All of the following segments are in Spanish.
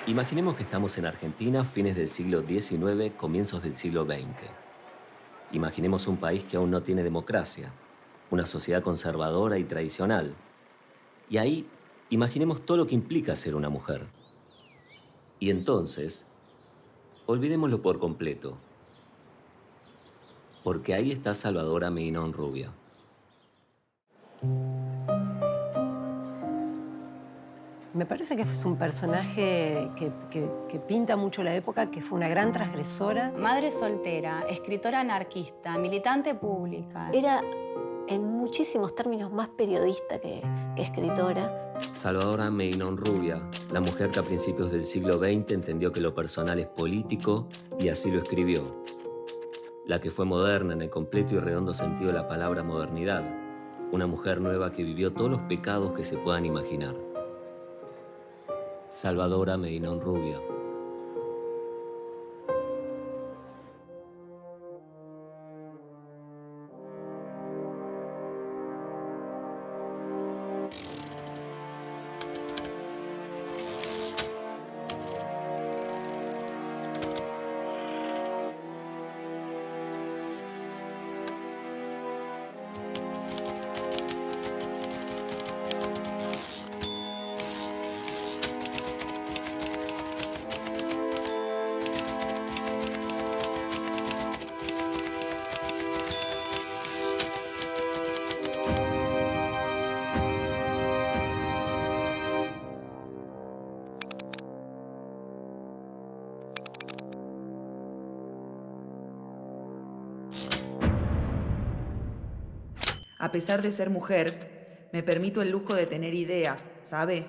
Imaginemos que estamos en Argentina, fines del siglo XIX, comienzos del siglo XX. Imaginemos un país que aún no tiene democracia, una sociedad conservadora y tradicional. Y ahí, imaginemos todo lo que implica ser una mujer. Y entonces, olvidémoslo por completo, porque ahí está Salvadora Meinón Rubia. Me parece que es un personaje que pinta mucho la época, que fue una gran transgresora. Madre soltera, escritora anarquista, militante pública. Era en muchísimos términos más periodista que escritora. Salvadora Meinón Rubia, la mujer que a principios del siglo XX entendió que lo personal es político y así lo escribió. La que fue moderna en el completo y redondo sentido de la palabra modernidad. Una mujer nueva que vivió todos los pecados que se puedan imaginar. Salvadora Meinón Rubia. A pesar de ser mujer, me permito el lujo de tener ideas, ¿sabe?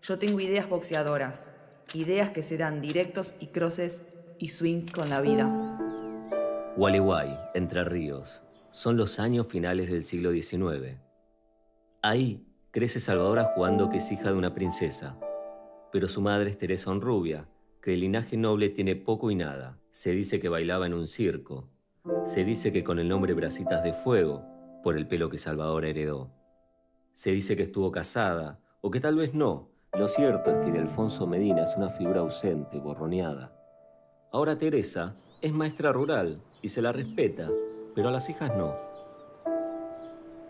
Yo tengo ideas boxeadoras, ideas que se dan directos y crosses y swings con la vida. Gualeguay, Entre Ríos, son los años finales del siglo XIX. Ahí crece Salvadora jugando que es hija de una princesa, pero su madre es Teresa Honrubia, que de linaje noble tiene poco y nada. Se dice que bailaba en un circo, se dice que con el nombre Bracitas de Fuego, por el pelo que Salvadora heredó. Se dice que estuvo casada, o que tal vez no. Lo cierto es que de Alfonso Medina es una figura ausente, borroneada. Ahora Teresa es maestra rural y se la respeta, pero a las hijas no.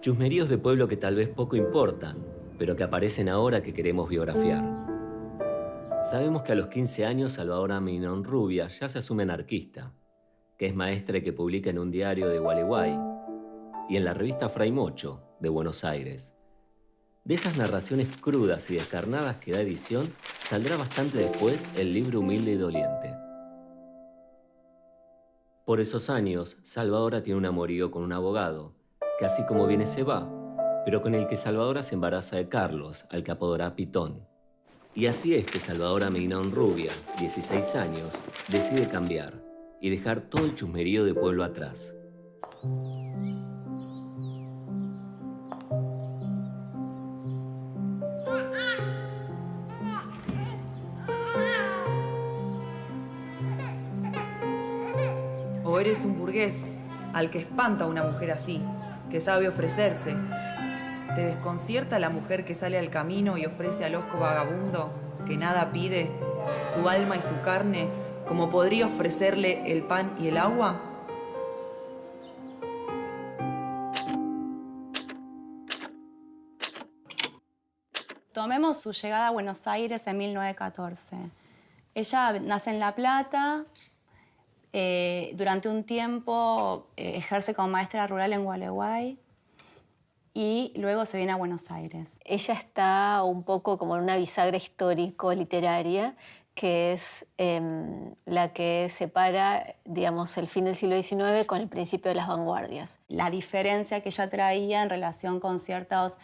Chusmeríos de pueblo que tal vez poco importan, pero que aparecen ahora que queremos biografiar. Sabemos que a los 15 años Salvadora Meinón Rubia ya se asume anarquista, que es maestra y que publica en un diario de Gualeguay y en la revista Fray Mocho, de Buenos Aires. De esas narraciones crudas y descarnadas que da edición, saldrá bastante después el libro Humilde y Doliente. Por esos años, Salvadora tiene un amorío con un abogado, que así como viene se va, pero con el que Salvadora se embaraza de Carlos, al que apodará Pitón. Y así es que Salvadora Meinón Rubia, 16 años, decide cambiar y dejar todo el chusmerío de pueblo atrás. O eres un burgués, al que espanta una mujer así, que sabe ofrecerse. ¿Te desconcierta la mujer que sale al camino y ofrece al hosco vagabundo, que nada pide, su alma y su carne, como podría ofrecerle el pan y el agua? Tomemos su llegada a Buenos Aires en 1914. Ella nace en La Plata, durante un tiempo ejerce como maestra rural en Gualeguay y luego se viene a Buenos Aires. Ella está un poco como en una bisagra histórico-literaria, que es la que separa, digamos, el fin del siglo XIX con el principio de las vanguardias. La diferencia que ella traía en relación con ciertas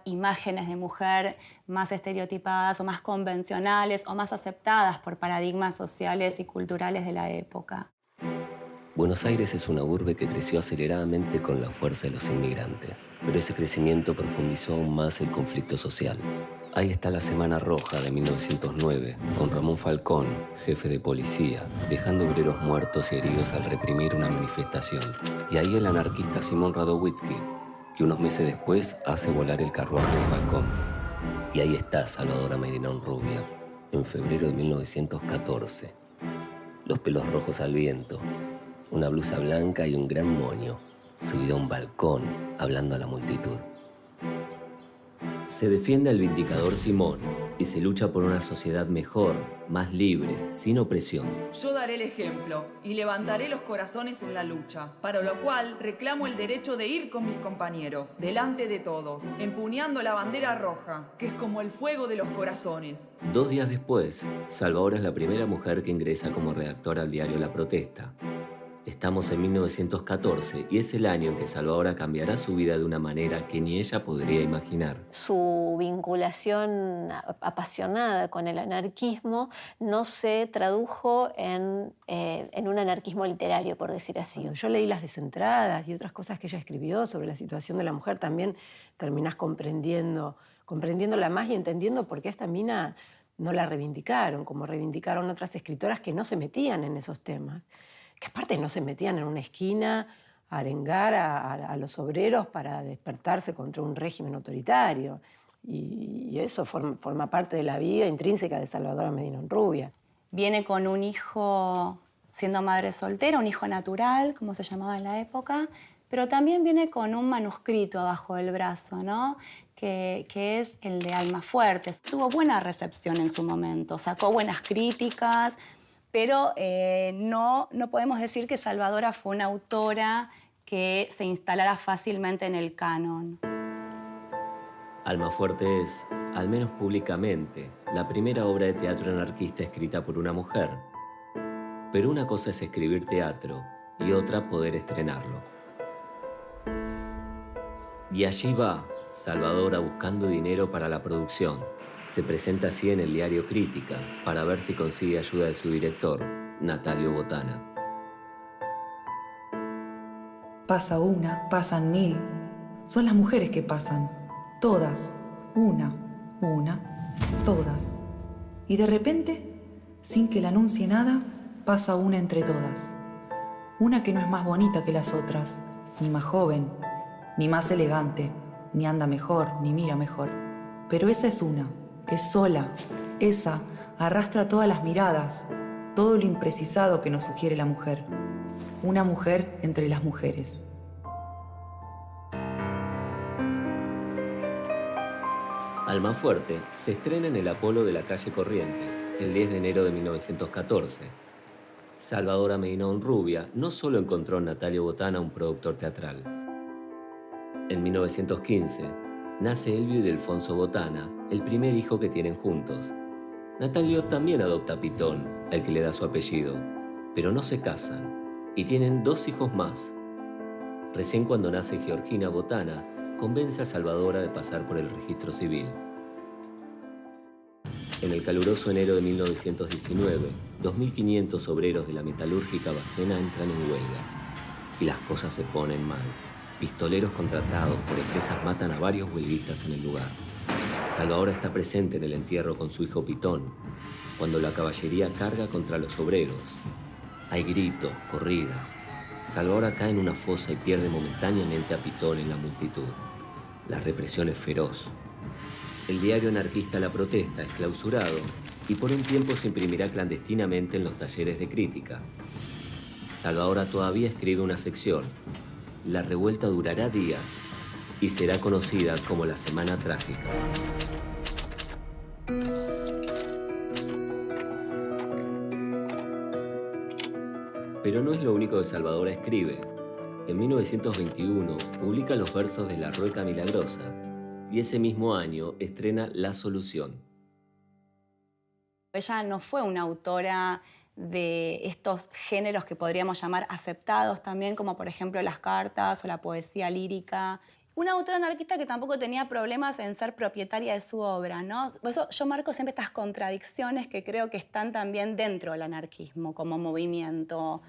imágenes de mujer más estereotipadas o más convencionales o más aceptadas por paradigmas sociales y culturales de la época. Buenos Aires es una urbe que creció aceleradamente con la fuerza de los inmigrantes, pero ese crecimiento profundizó aún más el conflicto social. Ahí está la Semana Roja de 1909, con Ramón Falcón, jefe de policía, dejando obreros muertos y heridos al reprimir una manifestación. Y ahí el anarquista Simón Radowitzki, que unos meses después hace volar el carruaje de Falcón. Y ahí está Salvadora Meinón Rubia, en febrero de 1914. Los pelos rojos al viento, una blusa blanca y un gran moño, subido a un balcón, hablando a la multitud. Se defiende al vindicador Simón y se lucha por una sociedad mejor, más libre, sin opresión. Yo daré el ejemplo y levantaré los corazones en la lucha, para lo cual reclamo el derecho de ir con mis compañeros, delante de todos, empuñando la bandera roja, que es como el fuego de los corazones. 2 días después, Salvadora es la primera mujer que ingresa como redactora al diario La Protesta. Estamos en 1914 y es el año en que Salvadora cambiará su vida de una manera que ni ella podría imaginar. Su vinculación apasionada con el anarquismo no se tradujo en un anarquismo literario, por decir así. Cuando yo leí Las Desentradas y otras cosas que ella escribió sobre la situación de la mujer, también terminás comprendiéndola más y entendiendo por qué a esta mina no la reivindicaron, como reivindicaron otras escritoras que no se metían en esos temas. Que aparte no se metían en una esquina a arengar a los obreros para despertarse contra un régimen autoritario. Y eso forma parte de la vida intrínseca de Salvadora Medina Honrubia. Viene con un hijo siendo madre soltera, un hijo natural, como se llamaba en la época, pero también viene con un manuscrito abajo del brazo, ¿no? Que es el de Almafuerte. Tuvo buena recepción en su momento, sacó buenas críticas, pero no podemos decir que Salvadora fue una autora que se instalara fácilmente en el canon. Almafuerte es, al menos públicamente, la primera obra de teatro anarquista escrita por una mujer. Pero una cosa es escribir teatro y otra poder estrenarlo. Y allí va Salvadora buscando dinero para la producción. Se presenta así en el diario Crítica para ver si consigue ayuda de su director, Natalio Botana. Pasa una, pasan 1000. Son las mujeres que pasan. Todas. Una, todas. Y de repente, sin que le anuncie nada, pasa una entre todas. Una que no es más bonita que las otras, ni más joven, ni más elegante, ni anda mejor, ni mira mejor. Pero esa es una. Es sola, esa arrastra todas las miradas, todo lo imprecisado que nos sugiere la mujer. Una mujer entre las mujeres. Almafuerte se estrena en el Apolo de la calle Corrientes, el 10 de enero de 1914. Salvadora Medina Honrubia no solo encontró en Natalio Botana un productor teatral. En 1915, nace Elvio y Delfonso Botana, el primer hijo que tienen juntos. Natalio también adopta a Pitón, al que le da su apellido, pero no se casan y tienen 2 hijos más. Recién cuando nace Georgina Botana, convence a Salvadora de pasar por el registro civil. En el caluroso enero de 1919, 2.500 obreros de la metalúrgica Bacena entran en huelga y las cosas se ponen mal. Pistoleros contratados por empresas matan a varios huelguistas en el lugar. Salvadora está presente en el entierro con su hijo Pitón, cuando la caballería carga contra los obreros. Hay gritos, corridas. Salvadora cae en una fosa y pierde momentáneamente a Pitón en la multitud. La represión es feroz. El diario anarquista La Protesta es clausurado y por un tiempo se imprimirá clandestinamente en los talleres de crítica. Salvadora todavía escribe una sección. La revuelta durará días y será conocida como la Semana Trágica. Pero no es lo único que Salvadora escribe. En 1921 publica los versos de La Rueca Milagrosa y ese mismo año estrena La Solución. Ella no fue una autora de estos géneros que podríamos llamar aceptados también, como por ejemplo las cartas o la poesía lírica. Una autora anarquista que tampoco tenía problemas en ser propietaria de su obra, ¿no? Por eso yo marco siempre estas contradicciones que creo que están también dentro del anarquismo como movimiento.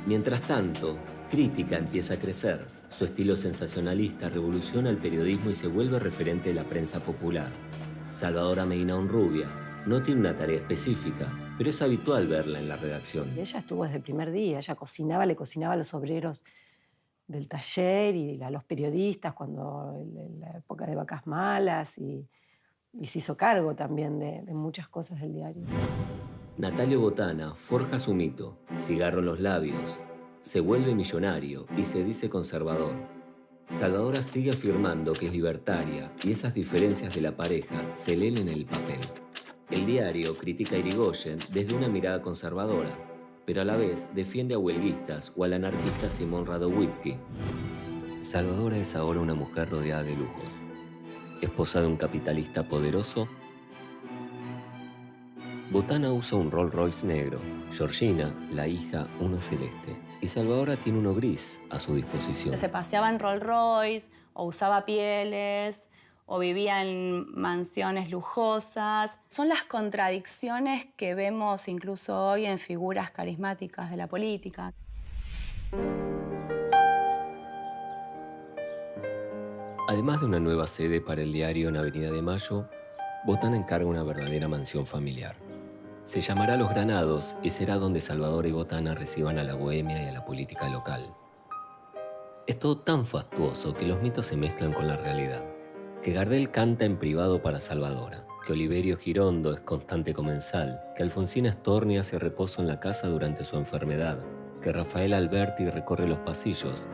Mientras tanto, Crítica empieza a crecer. Su estilo sensacionalista revoluciona el periodismo y se vuelve referente de la prensa popular. Salvadora Medina Honrubia no tiene una tarea específica, pero es habitual verla en la redacción. Ella estuvo desde el primer día, ella cocinaba, le cocinaba a los obreros del taller y a los periodistas cuando en la época de Vacas Malas y se hizo cargo también de muchas cosas del diario. Natalio Botana forja su mito, cigarro en los labios, se vuelve millonario y se dice conservador. Salvadora sigue afirmando que es libertaria y esas diferencias de la pareja se leen en el papel. El diario critica a Irigoyen desde una mirada conservadora, pero a la vez defiende a huelguistas o al anarquista Simón Radowitzki. Salvadora es ahora una mujer rodeada de lujos. Esposa de un capitalista poderoso. Botana usa un Rolls Royce negro, Georgina, la hija, uno celeste, y Salvadora tiene uno gris a su disposición. Se paseaba en Rolls Royce, o usaba pieles, o vivía en mansiones lujosas. Son las contradicciones que vemos incluso hoy en figuras carismáticas de la política. Además de una nueva sede para el diario en Avenida de Mayo, Botana encarga una verdadera mansión familiar. Se llamará Los Granados y será donde Salvadora y Botana reciban a la bohemia y a la política local. Es todo tan fastuoso que los mitos se mezclan con la realidad. Que Gardel canta en privado para Salvadora, que Oliverio Girondo es constante comensal, que Alfonsina Storni hace reposo en la casa durante su enfermedad, que Rafael Alberti recorre los pasillos,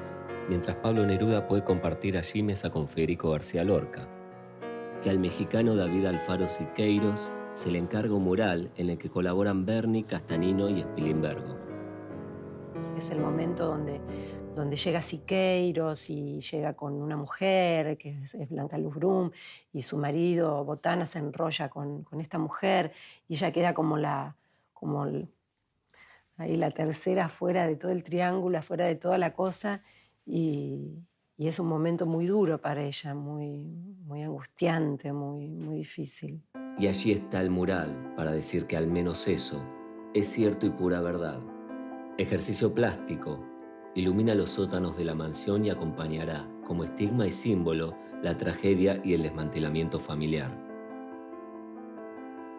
mientras Pablo Neruda puede compartir allí mesa con Federico García Lorca, que al mexicano David Alfaro Siqueiros se le encarga un mural en el que colaboran Berni, Castanino y Spilimbergo. Es el momento donde llega Siqueiros y llega con una mujer, que es Blanca Luz Brum, y su marido, Botana, se enrolla con esta mujer, y ella queda ahí la tercera fuera de todo el triángulo, fuera de toda la cosa, y es un momento muy duro para ella, muy, muy angustiante, muy, muy difícil. Y allí está el mural para decir que al menos eso es cierto y pura verdad. Ejercicio plástico, ilumina los sótanos de la mansión y acompañará, como estigma y símbolo, la tragedia y el desmantelamiento familiar.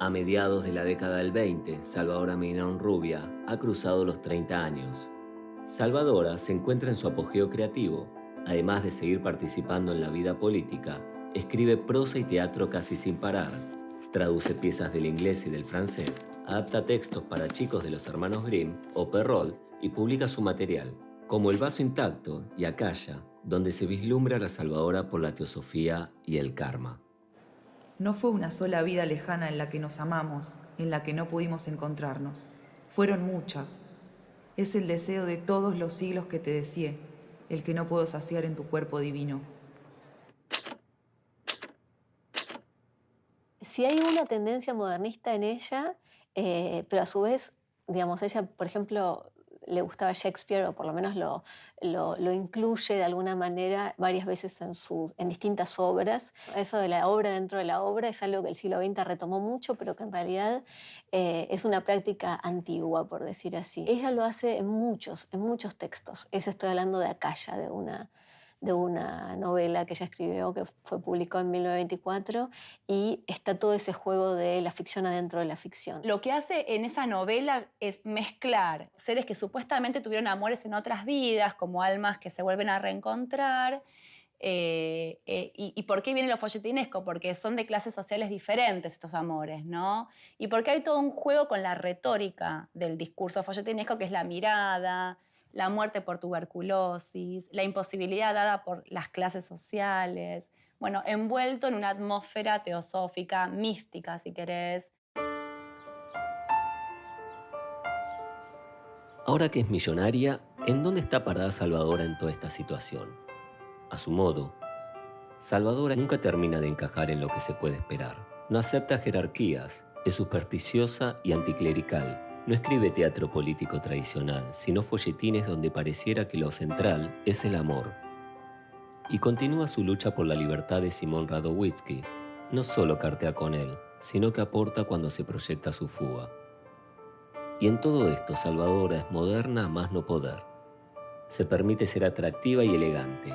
A mediados de la década del 20, Salvadora Mignón Rubia ha cruzado los 30 años. Salvadora se encuentra en su apogeo creativo. Además de seguir participando en la vida política, escribe prosa y teatro casi sin parar. Traduce piezas del inglés y del francés, adapta textos para chicos de los hermanos Grimm o Perrault y publica su material, como El vaso intacto y Acaya, donde se vislumbra a la Salvadora por la teosofía y el karma. No fue una sola vida lejana en la que nos amamos, en la que no pudimos encontrarnos. Fueron muchas. Es el deseo de todos los siglos que te deseé, el que no puedo saciar en tu cuerpo divino. Sí hay una tendencia modernista en ella, pero a su vez, digamos, ella, por ejemplo, le gustaba Shakespeare, o por lo menos lo incluye de alguna manera varias veces en distintas obras. Eso de la obra dentro de la obra es algo que el siglo XX retomó mucho, pero que en realidad es una práctica antigua, por decir así. Ella lo hace en muchos textos. Estoy hablando de Acaya, de una novela que ella escribió, que fue publicada en 1924, y está todo ese juego de la ficción adentro de la ficción. Lo que hace en esa novela es mezclar seres que supuestamente tuvieron amores en otras vidas, como almas que se vuelven a reencontrar. ¿Y por qué viene lo folletinesco? Porque son de clases sociales diferentes estos amores, ¿no? Y porque hay todo un juego con la retórica del discurso folletinesco, que es la mirada, la muerte por tuberculosis, la imposibilidad dada por las clases sociales, bueno, envuelto en una atmósfera teosófica, mística, si querés. Ahora que es millonaria, ¿en dónde está parada Salvadora en toda esta situación? A su modo, Salvadora nunca termina de encajar en lo que se puede esperar. No acepta jerarquías, es supersticiosa y anticlerical. No escribe teatro político tradicional, sino folletines donde pareciera que lo central es el amor. Y continúa su lucha por la libertad de Simón Radowitzki. No solo cartea con él, sino que aporta cuando se proyecta su fuga. Y en todo esto, Salvadora es moderna a más no poder. Se permite ser atractiva y elegante,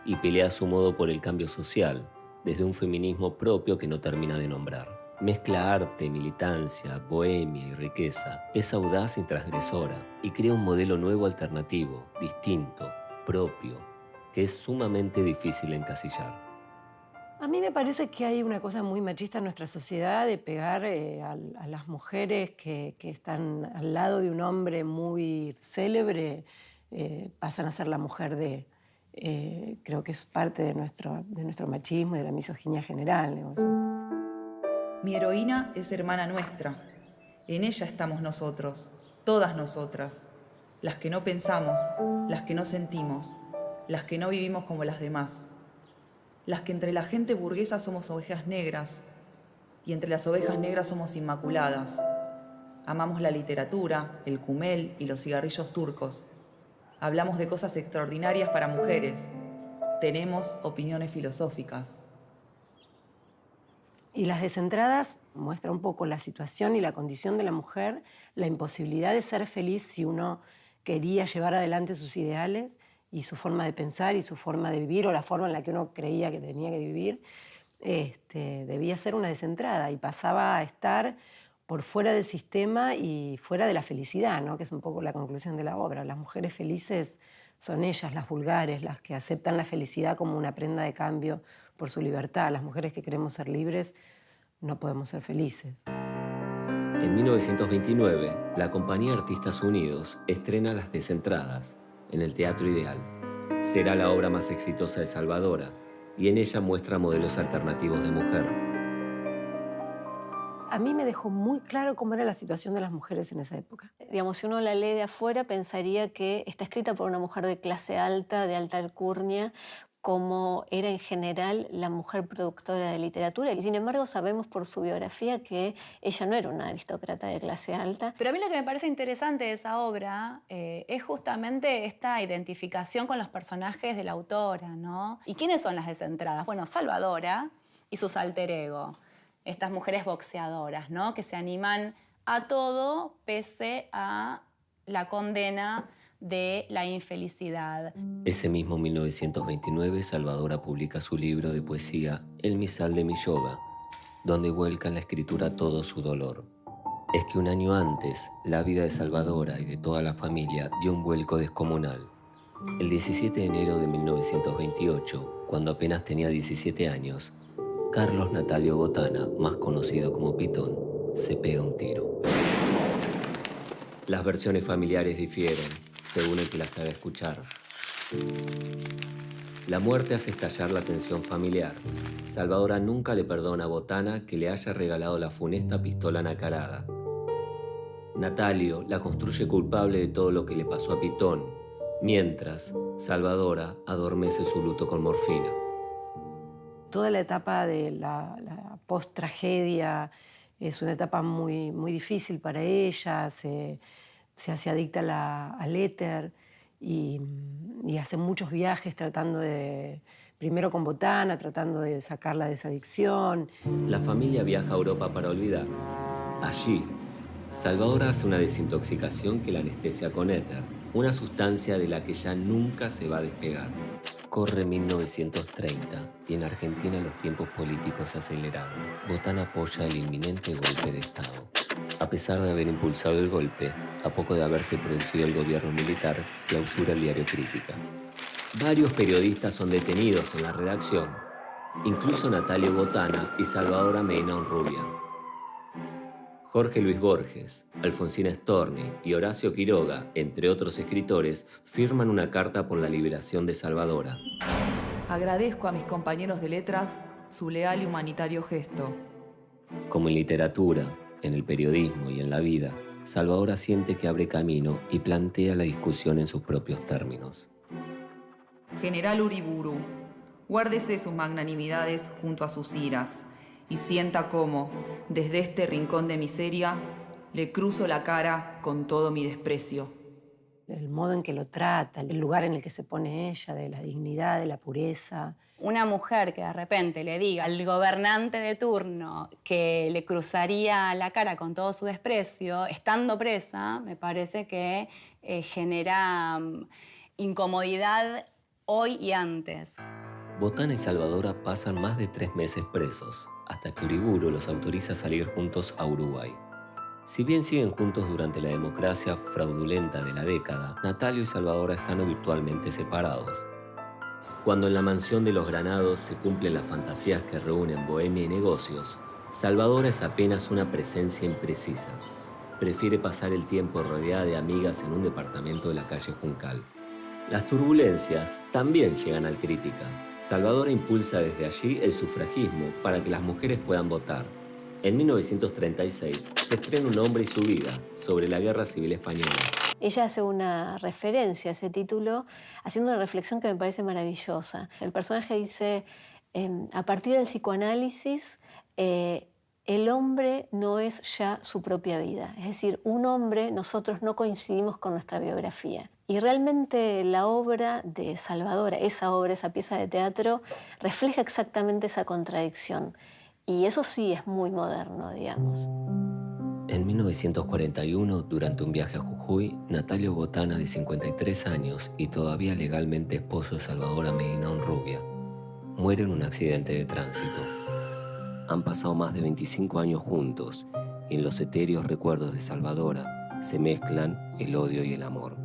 y pelea a su modo por el cambio social, desde un feminismo propio que no termina de nombrar. Mezcla arte, militancia, bohemia y riqueza. Es audaz y transgresora y crea un modelo nuevo alternativo, distinto, propio, que es sumamente difícil encasillar. A mí me parece que hay una cosa muy machista en nuestra sociedad de pegar a las mujeres que están al lado de un hombre muy célebre, pasan a ser la mujer de... creo que es parte de nuestro machismo y de la misoginia general, ¿no? Mi heroína es hermana nuestra. En ella estamos nosotros, todas nosotras. Las que no pensamos, las que no sentimos, las que no vivimos como las demás. Las que entre la gente burguesa somos ovejas negras y entre las ovejas negras somos inmaculadas. Amamos la literatura, el cumel y los cigarrillos turcos. Hablamos de cosas extraordinarias para mujeres. Tenemos opiniones filosóficas. Y Las Descentradas muestra un poco la situación y la condición de la mujer, la imposibilidad de ser feliz si uno quería llevar adelante sus ideales y su forma de pensar y su forma de vivir, o la forma en la que uno creía que tenía que vivir, debía ser una descentrada y pasaba a estar por fuera del sistema y fuera de la felicidad, ¿no? Que es un poco la conclusión de la obra. Las mujeres felices son ellas, las vulgares, las que aceptan la felicidad como una prenda de cambio por su libertad. Las mujeres que queremos ser libres no podemos ser felices. En 1929, la compañía Artistas Unidos estrena Las Descentradas en el Teatro Ideal. Será la obra más exitosa de Salvadora y en ella muestra modelos alternativos de mujer. A mí me dejó muy claro cómo era la situación de las mujeres en esa época. Digamos, si uno la lee de afuera, pensaría que está escrita por una mujer de clase alta, de alta alcurnia, como era en general la mujer productora de literatura. Y sin embargo sabemos por su biografía que ella no era una aristócrata de clase alta. Pero a mí lo que me parece interesante de esa obra es justamente esta identificación con los personajes de la autora, ¿no? ¿Y quiénes son las descentradas? Bueno, Salvadora y sus alter ego, estas mujeres boxeadoras, ¿no? Que se animan a todo pese a la condena de la infelicidad. Ese mismo 1929, Salvadora publica su libro de poesía El misal de mi yoga, donde vuelca en la escritura todo su dolor. Es que un año antes, la vida de Salvadora y de toda la familia dio un vuelco descomunal. El 17 de enero de 1928, cuando apenas tenía 17 años, Carlos Natalio Botana, más conocido como Pitón, se pega un tiro. Las versiones familiares difieren, según el que las haga escuchar. La muerte hace estallar la tensión familiar. Salvadora nunca le perdona a Botana que le haya regalado la funesta pistola nacarada. Natalio la construye culpable de todo lo que le pasó a Pitón, mientras Salvadora adormece su luto con morfina. Toda la etapa de la post-tragedia es una etapa muy, muy difícil para ella. Se hace adicta al éter y hace muchos viajes tratando de, primero con Botana, tratando de sacarla de esa adicción. La familia viaja a Europa para olvidar. Allí, Salvadora hace una desintoxicación que la anestesia con éter, una sustancia de la que ya nunca se va a despegar. Corre 1930 y en Argentina los tiempos políticos se aceleraron. Botana apoya el inminente golpe de Estado. A pesar de haber impulsado el golpe, a poco de haberse producido el gobierno militar, clausura el diario Crítica. Varios periodistas son detenidos en la redacción, incluso Natalio Botana y Salvadora Mena Onrubia. Jorge Luis Borges, Alfonsina Storni y Horacio Quiroga, entre otros escritores, firman una carta por la liberación de Salvadora. Agradezco a mis compañeros de letras su leal y humanitario gesto. Como en literatura, en el periodismo y en la vida, Salvadora siente que abre camino y plantea la discusión en sus propios términos. General Uriburu, guárdese sus magnanimidades junto a sus iras y sienta cómo, desde este rincón de miseria, le cruzo la cara con todo mi desprecio. El modo en que lo trata, el lugar en el que se pone ella, de la dignidad, de la pureza. Una mujer que de repente le diga al gobernante de turno que le cruzaría la cara con todo su desprecio, estando presa, me parece que genera incomodidad hoy y antes. Botana y Salvadora pasan más de 3 meses presos, hasta que Uriburu los autoriza a salir juntos a Uruguay. Si bien siguen juntos durante la democracia fraudulenta de la década, Natalio y Salvadora están virtualmente separados. Cuando en la mansión de los Granados se cumplen las fantasías que reúnen bohemia y negocios, Salvadora es apenas una presencia imprecisa. Prefiere pasar el tiempo rodeada de amigas en un departamento de la calle Juncal. Las turbulencias también llegan al Crítica. Salvadora impulsa desde allí el sufragismo para que las mujeres puedan votar. En 1936 se estrena Un hombre y su vida, sobre la Guerra Civil Española. Ella hace una referencia a ese título, haciendo una reflexión que me parece maravillosa. El personaje dice, a partir del psicoanálisis, el hombre no es ya su propia vida. Es decir, un hombre, nosotros no coincidimos con nuestra biografía. Y realmente la obra de Salvadora, esa pieza de teatro, refleja exactamente esa contradicción. Y eso sí es muy moderno, digamos. En 1941, durante un viaje a Jujuy, Natalio Botana, de 53 años y todavía legalmente esposo de Salvadora Meinón Rubia, muere en un accidente de tránsito. Han pasado más de 25 años juntos y en los etéreos recuerdos de Salvadora se mezclan el odio y el amor.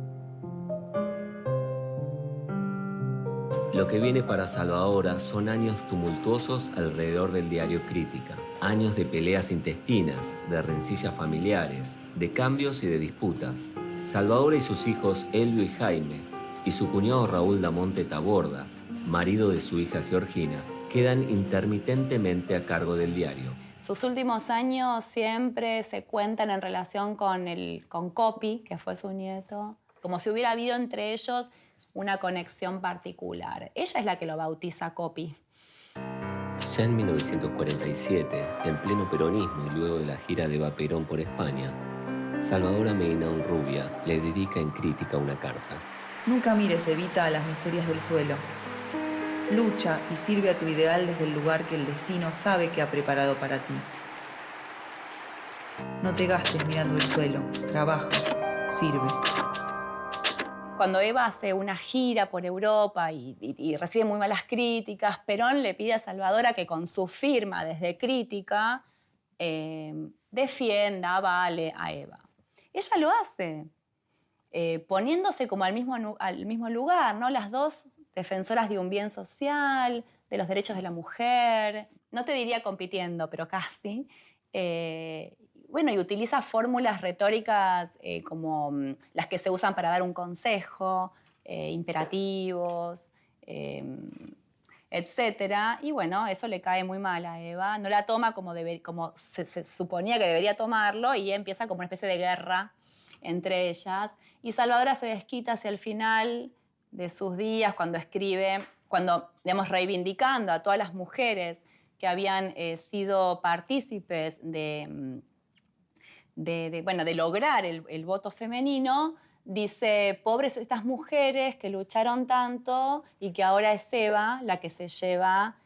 Lo que viene para Salvadora son años tumultuosos alrededor del diario Crítica. Años de peleas intestinas, de rencillas familiares, de cambios y de disputas. Salvadora y sus hijos Elvio y Jaime, y su cuñado Raúl Damonte Taborda, marido de su hija Georgina, quedan intermitentemente a cargo del diario. Sus últimos años siempre se cuentan en relación con Copi, que fue su nieto, como si hubiera habido entre ellos una conexión particular. Ella es la que lo bautiza a Copi. Ya en 1947, en pleno peronismo y luego de la gira de Eva Perón por España, Salvadora Meinón Rubia le dedica en Crítica una carta. Nunca mires, Evita, a las miserias del suelo. Lucha y sirve a tu ideal desde el lugar que el destino sabe que ha preparado para ti. No te gastes mirando el suelo. Trabaja, sirve. Cuando Eva hace una gira por Europa y recibe muy malas críticas, Perón le pide a Salvadora que con su firma desde Crítica defienda, avale a Eva. Ella lo hace, poniéndose como al mismo lugar, ¿no? Las dos defensoras de un bien social, de los derechos de la mujer, no te diría compitiendo, pero casi. Bueno, y utiliza fórmulas retóricas como las que se usan para dar un consejo, imperativos, etc. Y bueno, eso le cae muy mal a Eva. No la toma como se suponía que debería tomarlo y empieza como una especie de guerra entre ellas. Y Salvadora se desquita hacia el final de sus días cuando escribe, digamos, reivindicando a todas las mujeres que habían sido partícipes de lograr el voto femenino, dice, pobres estas mujeres que lucharon tanto y que ahora es Eva la que se lleva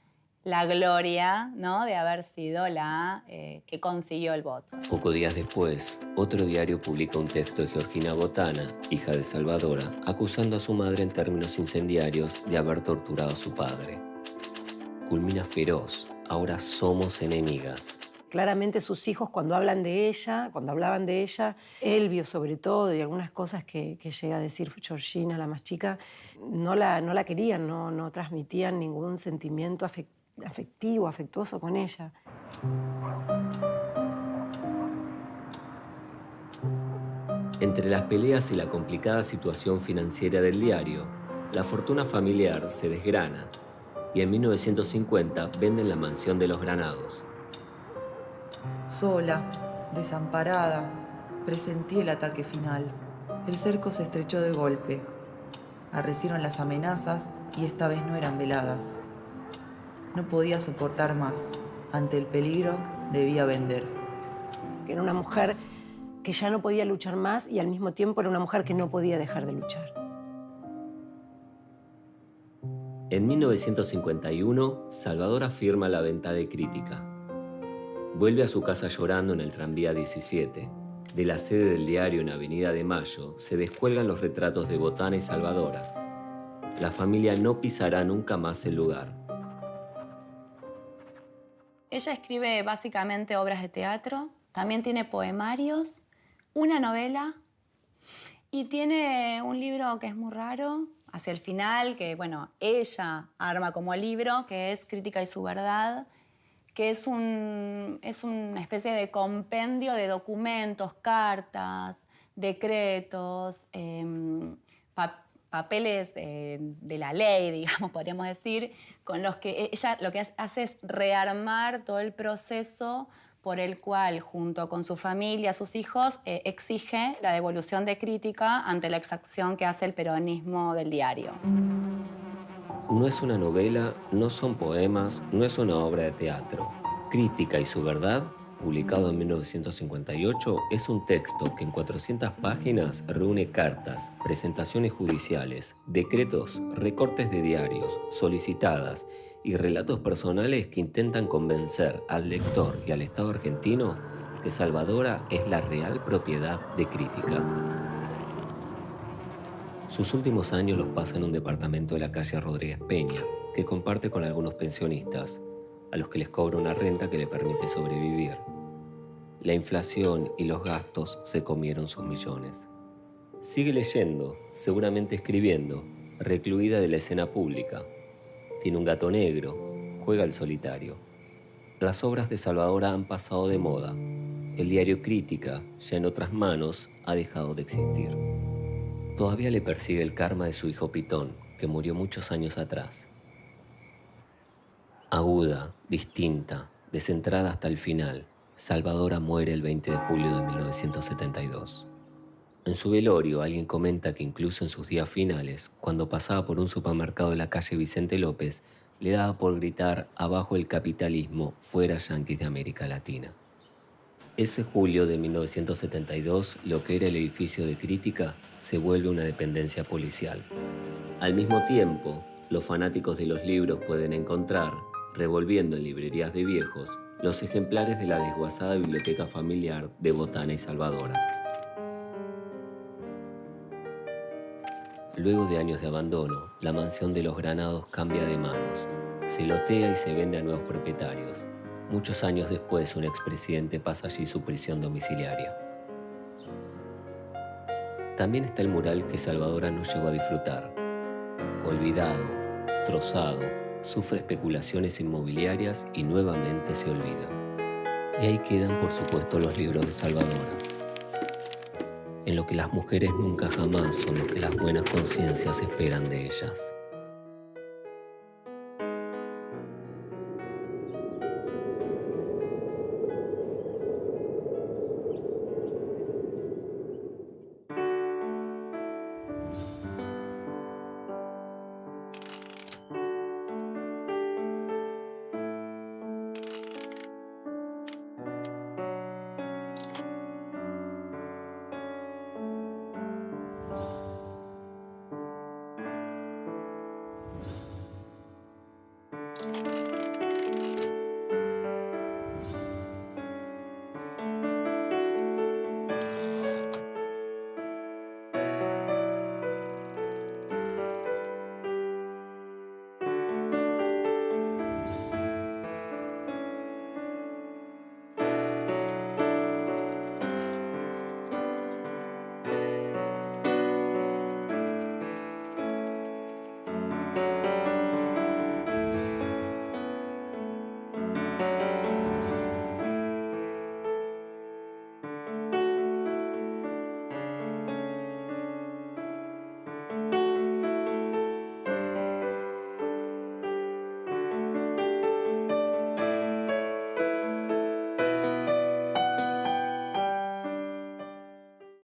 la gloria, ¿no?, de haber sido la que consiguió el voto. Pocos días después, otro diario publica un texto de Georgina Botana, hija de Salvadora, acusando a su madre en términos incendiarios de haber torturado a su padre. Culmina feroz, ahora somos enemigas. Claramente sus hijos cuando hablaban de ella, Elvio sobre todo, y algunas cosas que llega a decir Georgina, la más chica, no la querían, no transmitían ningún sentimiento afectivo, afectuoso con ella. Entre las peleas y la complicada situación financiera del diario, la fortuna familiar se desgrana y en 1950 venden la mansión de los Granados. Sola, desamparada, presentí el ataque final. El cerco se estrechó de golpe. Arrecieron las amenazas y esta vez no eran veladas. No podía soportar más. Ante el peligro, debía vender. Que era una mujer que ya no podía luchar más y al mismo tiempo era una mujer que no podía dejar de luchar. En 1951, Salvadora firma la venta de Crítica. Vuelve a su casa llorando en el tranvía 17. De la sede del diario en Avenida de Mayo se descuelgan los retratos de Botana y Salvadora. La familia no pisará nunca más el lugar. Ella escribe básicamente obras de teatro, también tiene poemarios, una novela y tiene un libro que es muy raro, hacia el final, que bueno, ella arma como libro, que es Crítica y su verdad, que es una especie de compendio de documentos, cartas, decretos, papeles de la ley, digamos, podríamos decir, con los que ella lo que hace es rearmar todo el proceso por el cual, junto con su familia, sus hijos, exige la devolución de Crítica ante la exacción que hace el peronismo del diario. No es una novela, no son poemas, no es una obra de teatro. Crítica y su verdad, publicado en 1958, es un texto que en 400 páginas reúne cartas, presentaciones judiciales, decretos, recortes de diarios, solicitadas y relatos personales que intentan convencer al lector y al Estado argentino que Salvadora es la real propiedad de Crítica. Sus últimos años los pasa en un departamento de la calle Rodríguez Peña, que comparte con algunos pensionistas, a los que les cobra una renta que le permite sobrevivir. La inflación y los gastos se comieron sus millones. Sigue leyendo, seguramente escribiendo, recluida de la escena pública. Tiene un gato negro, juega al solitario. Las obras de Salvadora han pasado de moda. El diario Crítica, ya en otras manos, ha dejado de existir. Todavía le persigue el karma de su hijo Pitón, que murió muchos años atrás. Aguda, distinta, descentrada hasta el final, Salvadora muere el 20 de julio de 1972. En su velorio, alguien comenta que incluso en sus días finales, cuando pasaba por un supermercado de la calle Vicente López, le daba por gritar abajo el capitalismo, fuera yanquis de América Latina. Ese julio de 1972, lo que era el edificio de Crítica se vuelve una dependencia policial. Al mismo tiempo, los fanáticos de los libros pueden encontrar, revolviendo en librerías de viejos, los ejemplares de la desguazada biblioteca familiar de Botana y Salvadora. Luego de años de abandono, la mansión de los Granados cambia de manos, se lotea y se vende a nuevos propietarios. Muchos años después, un expresidente pasa allí su prisión domiciliaria. También está el mural que Salvadora no llegó a disfrutar. Olvidado, trozado, sufre especulaciones inmobiliarias y nuevamente se olvida. Y ahí quedan, por supuesto, los libros de Salvadora, en lo que las mujeres nunca jamás son lo que las buenas conciencias esperan de ellas.